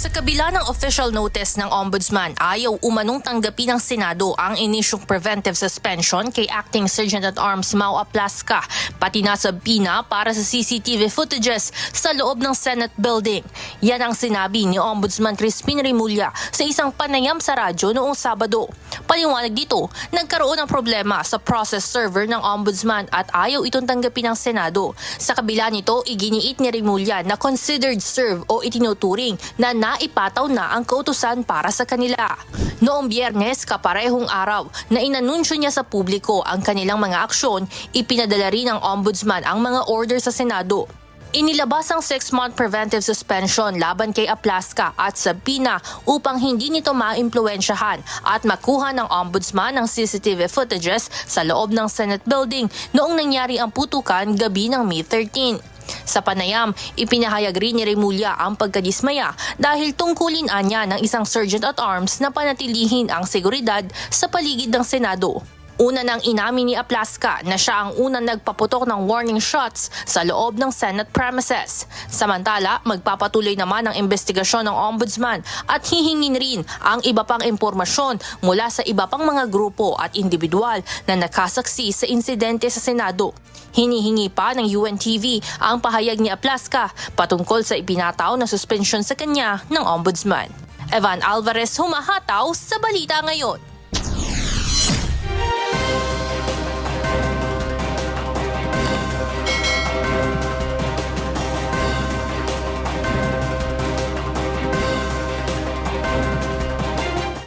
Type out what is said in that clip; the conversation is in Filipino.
Sa kabila ng official notice ng Ombudsman, ayaw umanong tanggapin ng Senado ang inisyong preventive suspension kay Acting Sergeant-at-Arms Mau Aplasca, pati na sa PINA para sa CCTV footages sa loob ng Senate building. Yan ang sinabi ni Ombudsman Crispin Remulla sa isang panayam sa radyo noong Sabado. Paliwanag dito, nagkaroon ng problema sa process server ng Ombudsman at ayaw itong tanggapin ng Senado. Sa kabila nito, iginiit ni Remulla na considered serve o itinuturing na naipataw na ang kautusan para sa kanila. Noong Biyernes, kaparehong araw, na inanunsyo niya sa publiko ang kanilang mga aksyon, ipinadala rin ng Ombudsman ang mga order sa Senado. Inilabas ang 6-month preventive suspension laban kay Aplasca at sa PINA upang hindi nito maimpluwensyahan at makuha ng Ombudsman ng CCTV footages sa loob ng Senate building noong nangyari ang putukan gabi ng May 13. Sa panayam, ipinahayag rin ni Remulla ang pagkadismaya dahil tungkulin niya ng isang Sergeant-at-Arms na panatilihin ang seguridad sa paligid ng Senado. Una nang inamin ni Aplasca na siya ang unang nagpaputok ng warning shots sa loob ng Senate premises. Samantala, magpapatuloy naman ang investigasyon ng Ombudsman at hihingin rin ang iba pang impormasyon mula sa iba pang mga grupo at individual na nakasaksi sa insidente sa Senado. Hinihingi pa ng UNTV ang pahayag ni Aplasca patungkol sa ipinataw na suspensyon sa kanya ng Ombudsman. Evan Alvarez, humahataw sa Balita Ngayon.